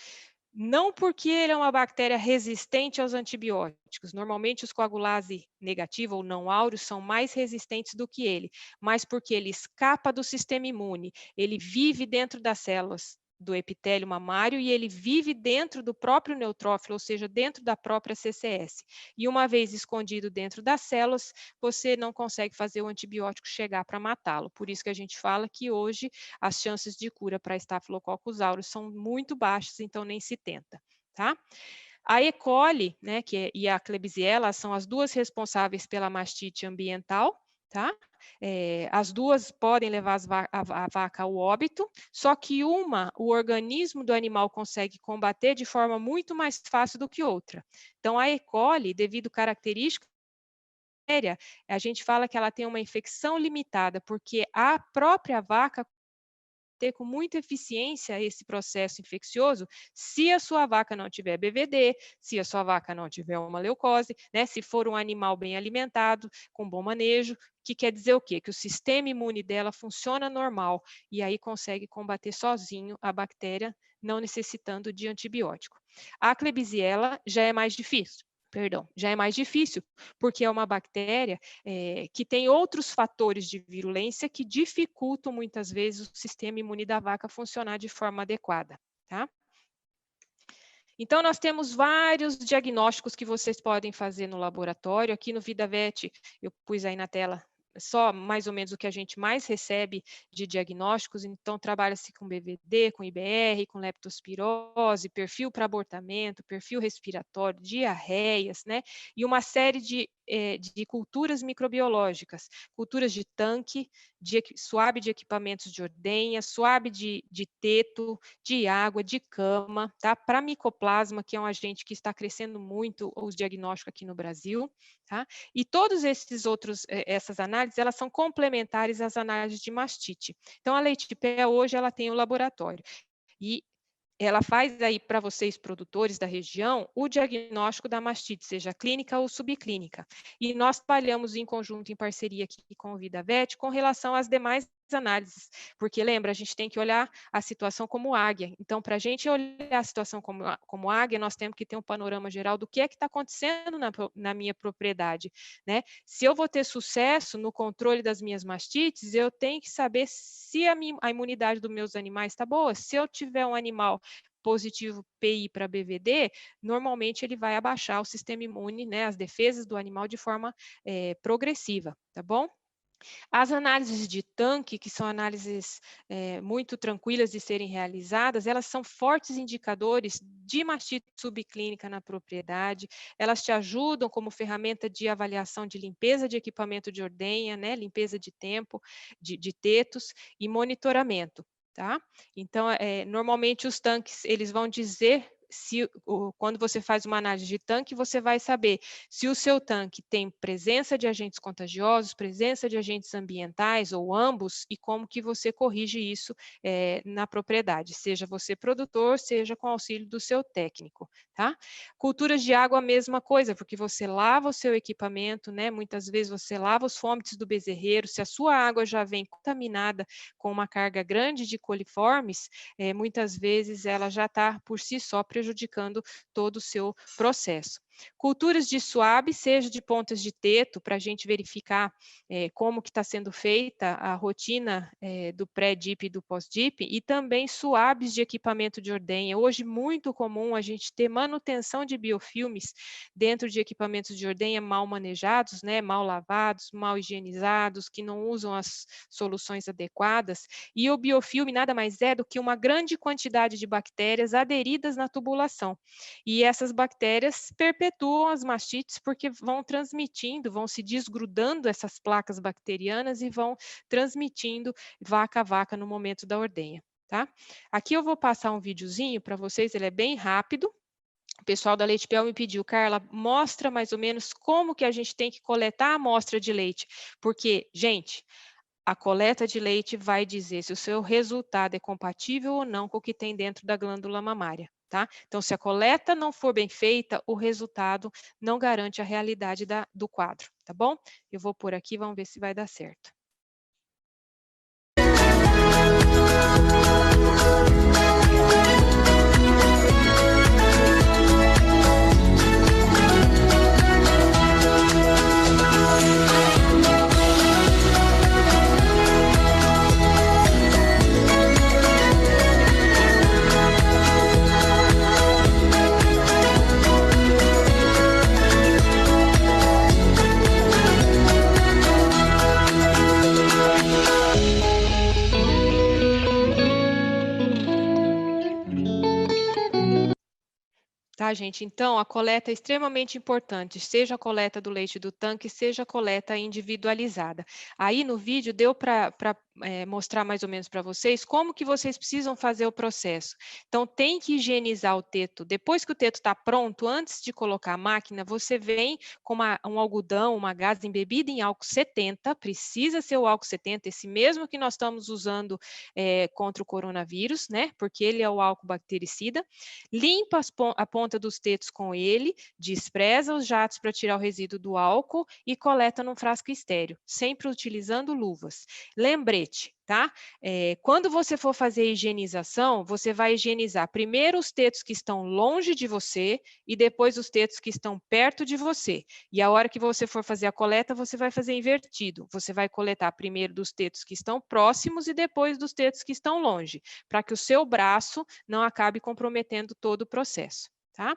Não porque ele é uma bactéria resistente aos antibióticos. Normalmente, os coagulase negativa ou não áureos são mais resistentes do que ele, mas porque ele escapa do sistema imune, ele vive dentro das células do epitélio mamário e ele vive dentro do próprio neutrófilo, ou seja, dentro da própria CCS. E uma vez escondido dentro das células, você não consegue fazer o antibiótico chegar para matá-lo. Por isso que a gente fala que hoje as chances de cura para Staphylococcus aureus são muito baixas, então nem se tenta, tá? A E. coli, né, e a Klebsiella são as duas responsáveis pela mastite ambiental, tá? As duas podem levar a vaca ao óbito, só que o organismo do animal consegue combater de forma muito mais fácil do que outra. Então, a E. coli, devido características, a gente fala que ela tem uma infecção limitada, porque a própria vaca ter com muita eficiência esse processo infeccioso se a sua vaca não tiver BVD, se a sua vaca não tiver uma leucose, né? Se for um animal bem alimentado, com bom manejo, que quer dizer o quê? Que o sistema imune dela funciona normal e aí consegue combater sozinho a bactéria, não necessitando de antibiótico. A Klebsiella já é mais difícil. Perdão, já é mais difícil, porque é uma bactéria que tem outros fatores de virulência que dificultam muitas vezes o sistema imune da vaca funcionar de forma adequada, tá? Então, nós temos vários diagnósticos que vocês podem fazer no laboratório. Aqui no VidaVet, eu pus aí na tela só mais ou menos o que a gente mais recebe de diagnósticos. Então, trabalha-se com BVD, com IBR, com leptospirose, perfil para abortamento, perfil respiratório, diarreias, né? E uma série de culturas microbiológicas, culturas de tanque, suave de equipamentos de ordenha, suave de teto, de água, de cama, tá? Para micoplasma, que é um agente que está crescendo muito os diagnósticos aqui no Brasil, tá? E todos esses outros, essas análises, elas são complementares às análises de mastite. Então, a Leitipé hoje ela tem o laboratório. E ela faz aí para vocês, produtores da região, o diagnóstico da mastite, seja clínica ou subclínica. E nós trabalhamos em conjunto, em parceria aqui com o VidaVet, com relação às demais análises, porque lembra, a gente tem que olhar a situação como águia. Então, para a gente olhar a situação como águia, nós temos que ter um panorama geral do que é que está acontecendo na minha propriedade, né? Se eu vou ter sucesso no controle das minhas mastites, eu tenho que saber se a imunidade dos meus animais está boa. Se eu tiver um animal positivo PI para BVD, normalmente ele vai abaixar o sistema imune, né, as defesas do animal de forma progressiva, tá bom? As análises de tanque, que são análises muito tranquilas de serem realizadas, elas são fortes indicadores de mastite subclínica na propriedade, elas te ajudam como ferramenta de avaliação de limpeza de equipamento de ordenha, né, limpeza de tempo, de tetos e monitoramento. Tá? Então, normalmente os tanques, eles vão dizer quando você faz uma análise de tanque, você vai saber se o seu tanque tem presença de agentes contagiosos, presença de agentes ambientais ou ambos, e como que você corrige isso na propriedade, seja você produtor, seja com auxílio do seu técnico, tá? Culturas de água, a mesma coisa, porque você lava o seu equipamento, né? Muitas vezes você lava os fômites do bezerreiro, se a sua água já vem contaminada com uma carga grande de coliformes, muitas vezes ela já está por si só prejudicando todo o seu processo. Culturas de suave, seja de pontas de teto, para a gente verificar como que está sendo feita a rotina do pré-DIP e do pós-DIP, e também suaves de equipamento de ordenha. Hoje, muito comum a gente ter manutenção de biofilmes dentro de equipamentos de ordenha mal manejados, né, mal lavados, mal higienizados, que não usam as soluções adequadas, e o biofilme nada mais é do que uma grande quantidade de bactérias aderidas na tubulação. E essas bactérias perpetuam as mastites porque vão transmitindo, vão se desgrudando essas placas bacterianas e vão transmitindo vaca a vaca no momento da ordenha, tá? Aqui eu vou passar um videozinho para vocês, ele é bem rápido. O pessoal da Leitepel me pediu, Carla, mostra mais ou menos como que a gente tem que coletar a amostra de leite, porque, gente, a coleta de leite vai dizer se o seu resultado é compatível ou não com o que tem dentro da glândula mamária. tá? Então, se a coleta não for bem feita, o resultado não garante a realidade do quadro, tá bom? Eu vou por aqui, vamos ver se vai dar certo. Tá, gente? Então, a coleta é extremamente importante, seja a coleta do leite do tanque, seja a coleta individualizada. Aí no vídeo deu para mostrar mais ou menos para vocês como que vocês precisam fazer o processo. Então, tem que higienizar o teto. Depois que o teto está pronto, antes de colocar a máquina, você vem com um algodão, uma gaze embebida em álcool 70, precisa ser o álcool 70, esse mesmo que nós estamos usando contra o coronavírus, né? Porque ele é o álcool bactericida. Limpa a ponta dos tetos com ele, despreza os jatos para tirar o resíduo do álcool e coleta num frasco estéreo, sempre utilizando luvas. Lembrete, tá? Quando você for fazer a higienização, você vai higienizar primeiro os tetos que estão longe de você e depois os tetos que estão perto de você. E a hora que você for fazer a coleta, você vai fazer invertido. Você vai coletar primeiro dos tetos que estão próximos e depois dos tetos que estão longe, para que o seu braço não acabe comprometendo todo o processo. Tá?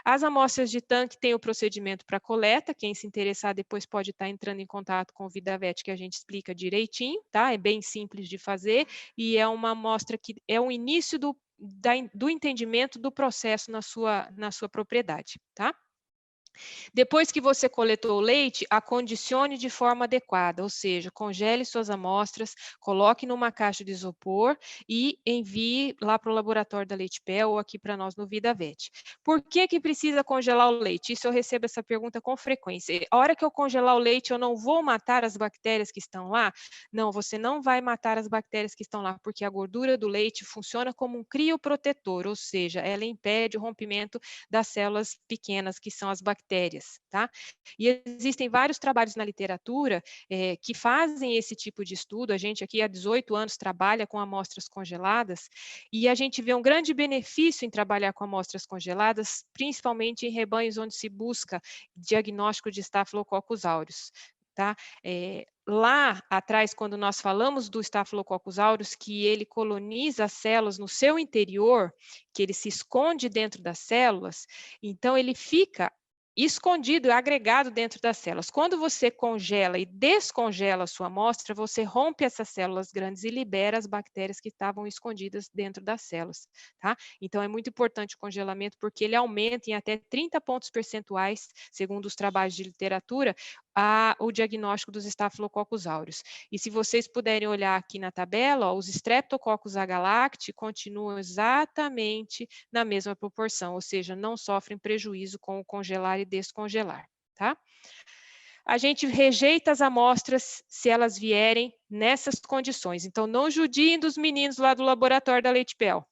As amostras de tanque têm o procedimento para coleta, quem se interessar depois pode estar entrando em contato com o VidaVet que a gente explica direitinho, tá? É bem simples de fazer e é uma amostra que é o início do entendimento do processo na sua propriedade, tá? Depois que você coletou o leite, acondicione de forma adequada, ou seja, congele suas amostras, coloque numa caixa de isopor e envie lá para o laboratório da Leitipel ou aqui para nós no VidaVet. Por que que precisa congelar o leite? Isso eu recebo essa pergunta com frequência. A hora que eu congelar o leite, eu não vou matar as bactérias que estão lá? Não, você não vai matar as bactérias que estão lá, porque a gordura do leite funciona como um crioprotetor, ou seja, ela impede o rompimento das células pequenas, que são as bactérias, tá? E existem vários trabalhos na literatura que fazem esse tipo de estudo. A gente aqui há 18 anos trabalha com amostras congeladas e a gente vê um grande benefício em trabalhar com amostras congeladas, principalmente em rebanhos onde se busca diagnóstico de Staphylococcus aureus. Tá? Lá atrás, quando nós falamos do Staphylococcus aureus, que ele coloniza as células no seu interior, que ele se esconde dentro das células, então ele fica escondido, agregado dentro das células. Quando você congela e descongela a sua amostra, você rompe essas células grandes e libera as bactérias que estavam escondidas dentro das células, tá? Então é muito importante o congelamento porque ele aumenta em até 30 pontos percentuais, segundo os trabalhos de literatura, o diagnóstico dos Staphylococcus aureus. E se vocês puderem olhar aqui na tabela, ó, os Streptococcus agalacti continuam exatamente na mesma proporção, ou seja, não sofrem prejuízo com o congelar e descongelar, tá? A gente rejeita as amostras se elas vierem nessas condições. Então, não judiem dos meninos lá do laboratório da Leitipel.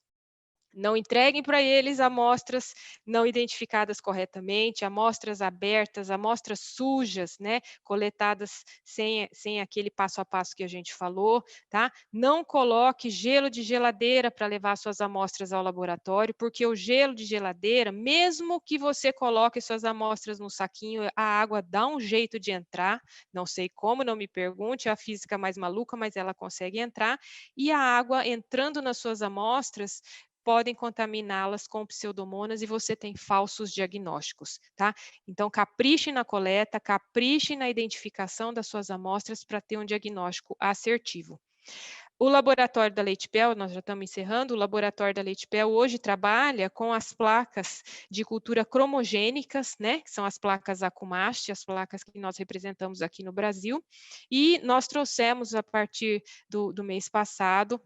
Não entreguem para eles amostras não identificadas corretamente, amostras abertas, amostras sujas, né, coletadas sem aquele passo a passo que a gente falou, tá? Não coloque gelo de geladeira para levar suas amostras ao laboratório, porque o gelo de geladeira, mesmo que você coloque suas amostras no saquinho, a água dá um jeito de entrar, não sei como, não me pergunte, é a física mais maluca, mas ela consegue entrar, e a água entrando nas suas amostras podem contaminá-las com pseudomonas e você tem falsos diagnósticos, tá? Então, capriche na coleta, capriche na identificação das suas amostras para ter um diagnóstico assertivo. O laboratório da Leitipel, nós já estamos encerrando, o laboratório da Leitipel hoje trabalha com as placas de cultura cromogênicas, né, que são as placas Acumaste, as placas que nós representamos aqui no Brasil, e nós trouxemos a partir do mês passado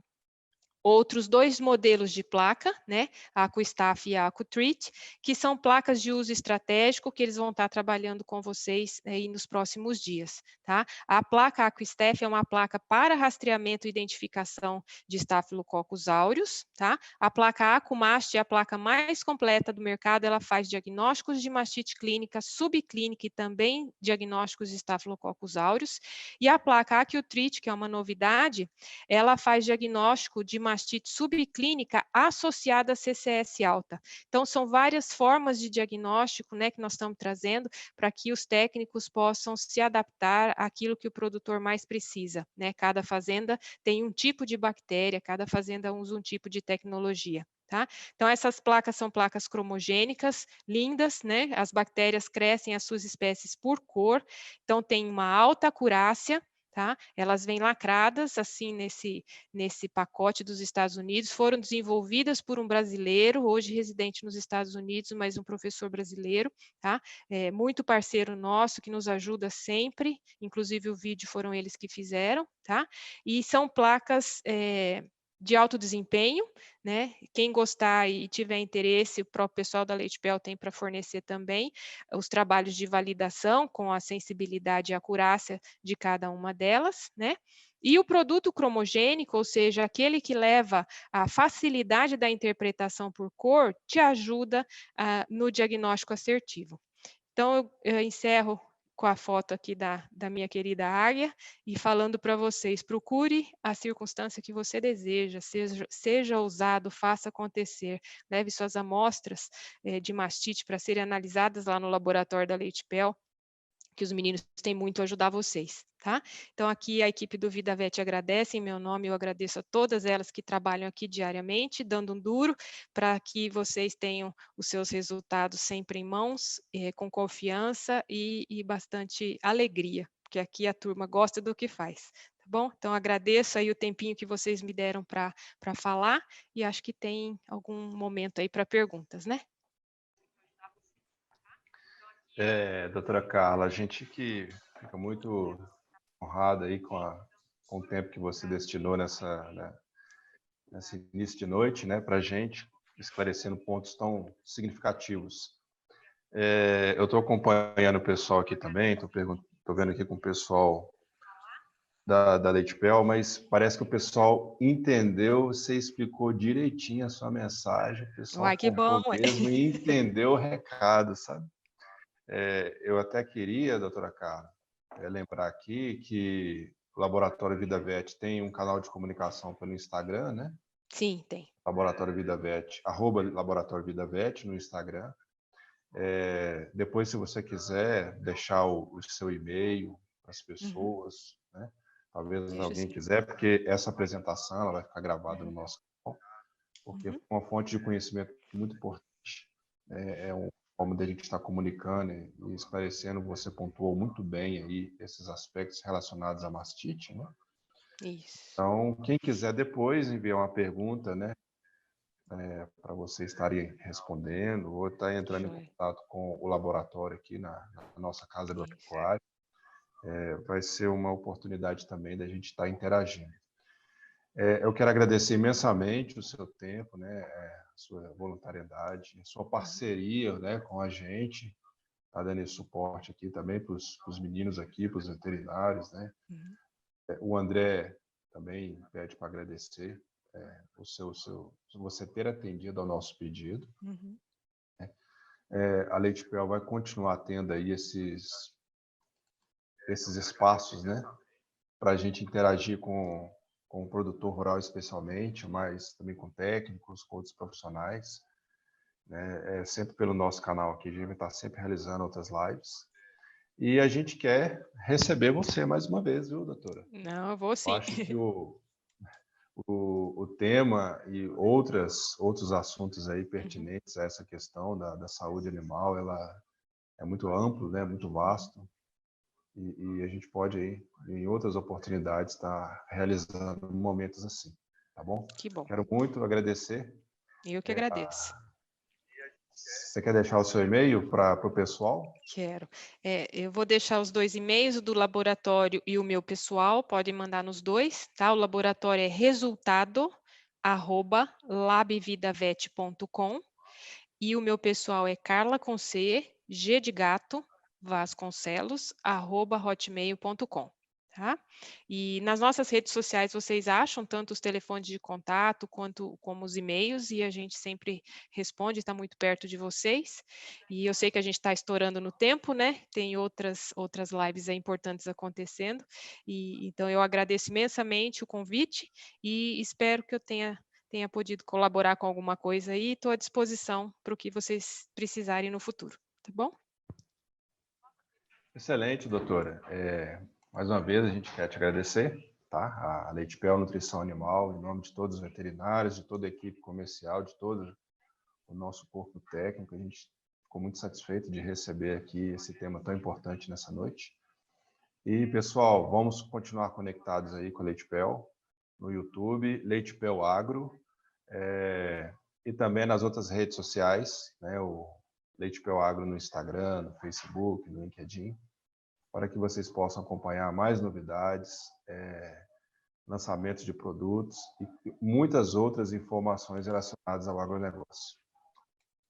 outros 2 modelos de placa, né, a AcuStaff e a AcuTreat, que são placas de uso estratégico que eles vão estar trabalhando com vocês aí nos próximos dias, tá? A placa AcuStaff é uma placa para rastreamento e identificação de Staphylococcus aureus, tá? A placa AcuMast é a placa mais completa do mercado, ela faz diagnósticos de mastite clínica, subclínica e também diagnósticos de Staphylococcus aureus. E a placa AcuTreat, que é uma novidade, ela faz diagnóstico de mastite subclínica associada a CCS alta. Então, são várias formas de diagnóstico, né, que nós estamos trazendo para que os técnicos possam se adaptar àquilo que o produtor mais precisa, né? Cada fazenda tem um tipo de bactéria, cada fazenda usa um tipo de tecnologia. Tá? Então, essas placas são placas cromogênicas, lindas, né? As bactérias crescem as suas espécies por cor, então tem uma alta acurácia, tá? Elas vêm lacradas, assim, nesse pacote dos Estados Unidos, foram desenvolvidas por um brasileiro, hoje residente nos Estados Unidos, mas um professor brasileiro, tá? Muito parceiro nosso, que nos ajuda sempre, inclusive o vídeo foram eles que fizeram, tá? E são placas de alto desempenho, né? Quem gostar e tiver interesse, o próprio pessoal da Leitpel tem para fornecer também os trabalhos de validação com a sensibilidade e acurácia de cada uma delas, né? E o produto cromogênico, ou seja, aquele que leva a facilidade da interpretação por cor, te ajuda no diagnóstico assertivo. Então, eu encerro com a foto aqui da minha querida águia e falando para vocês, procure a circunstância que você deseja, seja ousado, faça acontecer, leve suas amostras de mastite para serem analisadas lá no laboratório da Leitpel, que os meninos têm muito a ajudar vocês, tá? Então, aqui a equipe do Vida Vet agradece, em meu nome eu agradeço a todas elas que trabalham aqui diariamente, dando um duro para que vocês tenham os seus resultados sempre em mãos, com confiança e bastante alegria, porque aqui a turma gosta do que faz, tá bom? Então, agradeço aí o tempinho que vocês me deram para falar e acho que tem algum momento aí para perguntas, né? Doutora Carla, a gente que fica muito honrado aí com o tempo que você destinou nesse início de noite, né, para a gente, esclarecendo pontos tão significativos. Eu estou acompanhando o pessoal aqui também, estou vendo aqui com o pessoal da Leitpel, mas parece que o pessoal entendeu, você explicou direitinho a sua mensagem, o pessoal Uai, que bom! comprou mesmo e entendeu o recado, sabe? Eu até queria, doutora Carla, lembrar aqui que o Laboratório Vida Vet tem um canal de comunicação pelo Instagram, né? Sim, tem. Laboratório Vida Vet, @Laboratório Vida Vet no Instagram. Depois, se você quiser deixar o seu e-mail para as pessoas, né? Talvez Deixa alguém assim. quiser, porque essa apresentação ela vai ficar gravada no nosso canal, porque é uma fonte de conhecimento muito importante. É uma forma de a gente estar comunicando e esclarecendo. Você pontuou muito bem aí esses aspectos relacionados à mastite, né? Isso. Então, quem quiser depois enviar uma pergunta, né, para vocês estarem respondendo, ou estar entrando em Joia. contato com o laboratório aqui na nossa casa do Isso. pecuário, vai ser uma oportunidade também da gente estar interagindo. Eu quero agradecer imensamente o seu tempo, né, a sua voluntariedade, a sua parceria, né, com a gente, tá dando esse suporte aqui também para os meninos aqui, para os veterinários, né. O André também pede para agradecer você ter atendido ao nosso pedido. A Leitpel vai continuar tendo aí esses espaços, né, para a gente interagir com o produtor rural especialmente, mas também com técnicos, com outros profissionais, né, sempre pelo nosso canal aqui, a gente vai estar sempre realizando outras lives. E a gente quer receber você mais uma vez, viu, doutora? Não, eu vou Eu sim. acho que o tema e outros assuntos aí pertinentes a essa questão da saúde animal, ela é muito amplo, né, muito vasto, e a gente pode aí, em outras oportunidades, estar realizando momentos assim, tá bom? Que bom. Quero muito agradecer. Eu que agradeço. Você quer deixar o seu e-mail para o pessoal? Quero. Eu vou deixar os 2 e-mails, o do laboratório e o meu pessoal, podem mandar nos 2, tá? O laboratório é resultado, labvidavet.com, e o meu pessoal é Carla com C, G de gato, Vasconcelos, @hotmail.com. Tá? E nas nossas redes sociais vocês acham tanto os telefones de contato quanto como os e-mails, e a gente sempre responde, está muito perto de vocês. E eu sei que a gente está estourando no tempo, né? Tem outras lives importantes acontecendo. E então eu agradeço imensamente o convite e espero que eu tenha podido colaborar com alguma coisa aí. Estou à disposição para o que vocês precisarem no futuro, tá bom? Excelente, doutora. Mais uma vez, a gente quer te agradecer, tá? A Leitipel Nutrição Animal, em nome de todos os veterinários, de toda a equipe comercial, de todo o nosso corpo técnico, a gente ficou muito satisfeito de receber aqui esse tema tão importante nessa noite. E, pessoal, vamos continuar conectados aí com a Leitipel no YouTube, Leitipel Agro, e também nas outras redes sociais, né? O Leitipel Agro no Instagram, no Facebook, no LinkedIn, para que vocês possam acompanhar mais novidades, lançamentos de produtos e muitas outras informações relacionadas ao agronegócio.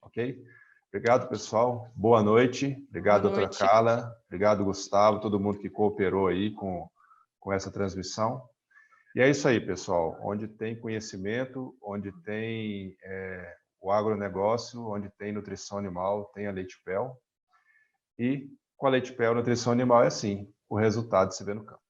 Ok? Obrigado, pessoal. Boa noite. Obrigado, doutora Carla. Obrigado, Gustavo, todo mundo que cooperou aí com essa transmissão. E é isso aí, pessoal. Onde tem conhecimento, onde tem o agronegócio, onde tem nutrição animal, tem a Leitipel. E com a Leitipel, nutrição animal é assim, o resultado se vê no campo.